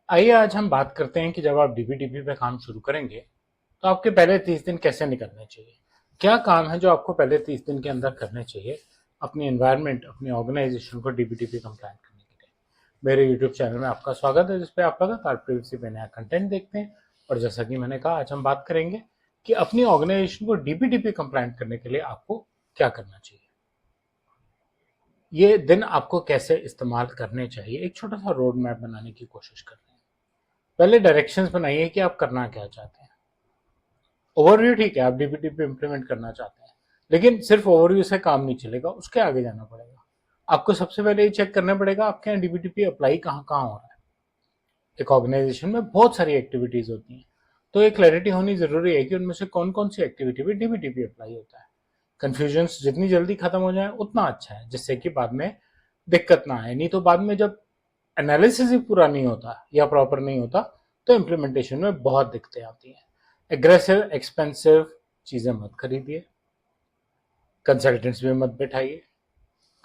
आइए आज हम बात करते हैं कि जब आप डीबीडीपी पे काम शुरू करेंगे तो आपके पहले 30 दिन कैसे निकलने चाहिए। क्या काम है जो आपको पहले 30 दिन के अंदर करने चाहिए अपनी एनवायरनमेंट, अपनी ऑर्गेनाइजेशन को डीबीडीपी कंप्लायंट करने के लिए। मेरे यूट्यूब चैनल में आपका स्वागत है, जिसपे आप लगातार प्रीवियसली पे नया कंटेंट देखते हैं। और जैसा कि मैंने कहा, आज हम बात करेंगे कि अपनी ऑर्गेनाइजेशन को डीबीडीपी कंप्लायंट करने के लिए आपको क्या करना चाहिए, ये दिन आपको कैसे इस्तेमाल करने चाहिए। एक छोटा सा रोड मैप बनाने की कोशिश कर रहे हैं। पहले डायरेक्शंस बनाइए कि आप करना क्या चाहते हैं। ओवरव्यू ठीक है, आप डीबीटीपी इंप्लीमेंट करना चाहते हैं, लेकिन सिर्फ ओवरव्यू से काम नहीं चलेगा, उसके आगे जाना पड़ेगा। आपको सबसे पहले ये चेक करना पड़ेगा आपके यहाँ डीबीटीपी अप्लाई कहाँ कहाँ हो रहा है। एक ऑर्गेनाइजेशन में बहुत सारी एक्टिविटीज होती हैं, तो एक क्लैरिटी होनी जरूरी है कि उनमें से कौन कौन सी एक्टिविटी पे डीबीटीपी अप्लाई होता है। कंफ्यूजन जितनी जल्दी खत्म हो जाए उतना अच्छा है, जिससे कि बाद में दिक्कत ना आए। नहीं तो बाद में जब एनालिसिस ही पूरा नहीं होता या प्रॉपर नहीं होता तो इम्प्लीमेंटेशन में बहुत दिक्कतें आती हैं। एग्रेसिव एक्सपेंसिव चीज़ें मत खरीदिए, कंसल्टेंट्स भी मत बैठाइए।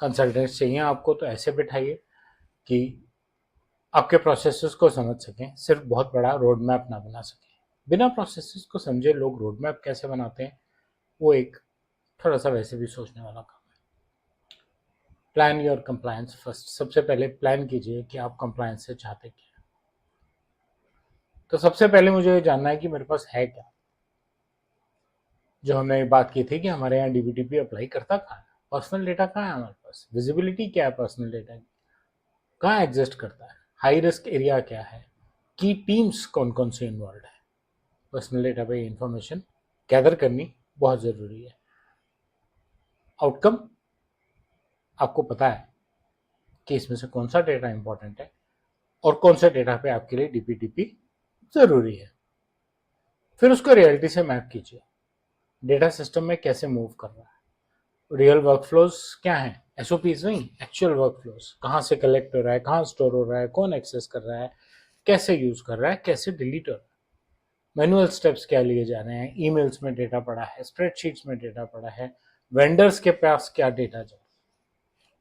कंसल्टेंट्स चाहिए आपको तो ऐसे बैठाइए कि आपके प्रोसेसेस को समझ सकें, सिर्फ बहुत बड़ा रोड मैप ना बना सकें। बिना प्रोसेसेस को समझे लोग रोड मैप कैसे बनाते हैं, वो एक थोड़ा सा वैसे भी सोचने वाला काम है। Plan your compliance first. सबसे पहले प्लान कीजिए कि आप कंप्लायंस से चाहते क्या। तो सबसे पहले मुझे ये जानना है कि मेरे पास है क्या। जो हमने बात की थी कि हमारे यहाँ डीबीटीपी अप्लाई करता कहाँ है, पर्सनल डेटा कहाँ है हमारे पास, विजिबिलिटी क्या है पर्सनल डेटा की, कहाँ एग्जिस्ट करता है, हाई रिस्क एरिया क्या है, की टीम्स कौन कौन से इन्वॉल्व है। पर्सनल डेटा पे इंफॉर्मेशन गैदर करनी बहुत ज़रूरी है। आउटकम आपको पता है कि इसमें से कौन सा डेटा इंपॉर्टेंट है और कौन से डेटा पे आपके लिए डीपीटीपी ज़रूरी है। फिर उसको रियलिटी से मैप कीजिए, डेटा सिस्टम में कैसे मूव कर रहा है, रियल वर्कफ्लोज क्या है, एसओपीज नहीं, एक्चुअल वर्कफ्लोज। कहाँ से कलेक्ट हो रहा है, कहाँ स्टोर हो रहा है, कौन एक्सेस कर रहा है, कैसे यूज कर रहा है, कैसे डिलीट हो रहा है, मैनुअल स्टेप्स क्या लिए जा रहे हैं, ईमेल्स में डेटा पड़ा है, स्प्रेडशीट्स में डेटा पड़ा है, वेंडर्स के पास क्या डेटा जा रहा है,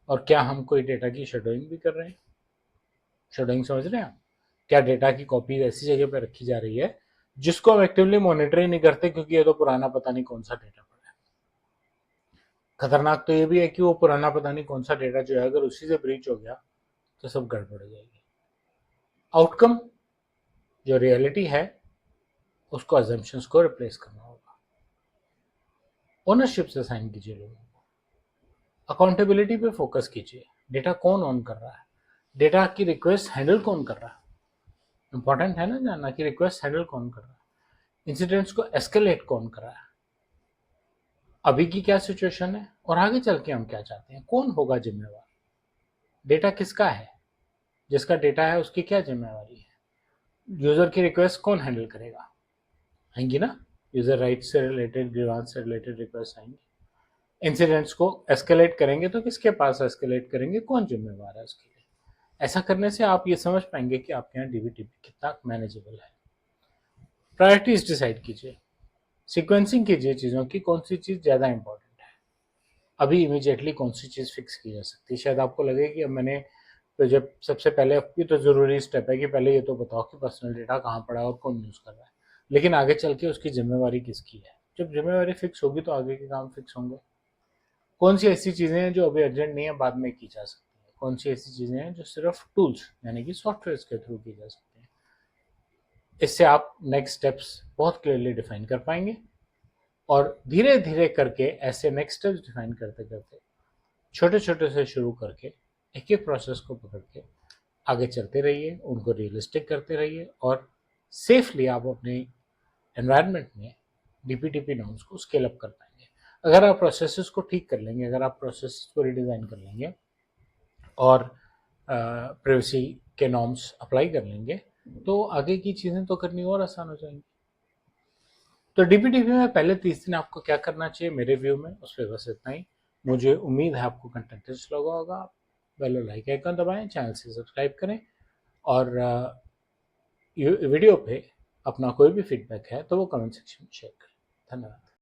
और क्या हम कोई डेटा की शेडोइंग भी कर रहे हैं। शेडोइंग समझ रहे हैं आप? क्या डेटा की कॉपीज ऐसी जगह पर रखी जा रही है जिसको हम एक्टिवली मॉनिटर ही नहीं करते, क्योंकि ये तो पुराना पता नहीं कौन सा डेटा पड़ा है। खतरनाक तो ये भी है कि वो पुराना पता नहीं कौन सा डेटा जो है, अगर उसी से ब्रीच हो गया तो सब गड़बड़ हो जाएगी। आउटकम जो रियलिटी है उसको अजम्पशंस को रिप्लेस करना होगा। ओनरशिप से साइन कीजिए लोगों को। अकाउंटेबिलिटी पे फोकस कीजिए। डेटा कौन ऑन कर रहा है, डेटा की रिक्वेस्ट हैंडल कौन कर रहा है। इंपॉर्टेंट है ना जानना कि रिक्वेस्ट हैंडल कौन कर रहा है, इंसिडेंट्स को एस्केलेट कौन कर रहा है, अभी की क्या सिचुएशन है और आगे चल के हम क्या चाहते हैं, कौन होगा जिम्मेवार, डेटा किसका है, जिसका डेटा है उसकी क्या जिम्मेवारी है, यूजर की रिक्वेस्ट कौन हैंडल करेगा। आएंगी ना, यूजर राइट से रिलेटेड, ग्रीवांस से रिलेटेड रिक्वेस्ट आएंगी। इंसिडेंट्स को एस्केलेट करेंगे तो किसके पास एस्केलेट करेंगे, कौन जिम्मेवार है उसके लिए। ऐसा करने से आप ये समझ पाएंगे कि आपके यहाँ डीबीटीपी कितना मैनेजेबल है। प्रायोरिटीज डिसाइड कीजिए, सीक्वेंसिंग कीजिए चीज़ों की, कौन सी चीज़ ज़्यादा इंपॉर्टेंट है, अभी इमीडिएटली कौन सी चीज़ फिक्स की जा सकती है। शायद आपको लगे कि अब मैंने तो जब सबसे पहले ये तो ज़रूरी स्टेप है कि पहले ये तो बताओ कि पर्सनल डेटा कहाँ पड़ा है और कौन यूज़ कर रहा है, लेकिन आगे चल के उसकी जिम्मेवारी किसकी है। जब जिम्मेवारी फिक्स होगी तो आगे के काम फिक्स होंगे। कौन सी ऐसी चीज़ें हैं जो अभी अर्जेंट नहीं है, बाद में की जा सकती है, कौन सी ऐसी चीज़ें हैं जो सिर्फ टूल्स यानी कि सॉफ्टवेयर के थ्रू की जा सकती हैं। इससे आप नेक्स्ट स्टेप्स बहुत क्लियरली डिफाइन कर पाएंगे और धीरे धीरे करके ऐसे नेक्स्ट स्टेप्स डिफाइन करते करते छोटे छोटे से शुरू करके एक एक प्रोसेस को पकड़ के आगे चलते रहिए, उनको रियलिस्टिक करते रहिए और सेफली आप अपने एनवायरनमेंट में डीपीटीपी नॉर्म्स को स्केल अप कर पाएंगे। अगर आप प्रोसेसेस को ठीक कर लेंगे, अगर आप प्रोसेस को रिडिज़ाइन कर लेंगे और प्राइवेसी के नॉर्म्स अप्लाई कर लेंगे तो आगे की चीज़ें तो करनी और आसान हो जाएंगी। तो डीपीटीपी में पहले 30 दिन आपको क्या करना चाहिए मेरे व्यू में, उस पर बस इतना ही। मुझे उम्मीद है आपको कंटेंट अच्छा लगा होगा। बेल लाइक आइकन दबाएं, चैनल से सब्सक्राइब करें और वीडियो पे अपना कोई भी फीडबैक है तो वो कमेंट सेक्शन में शेयर करें। धन्यवाद।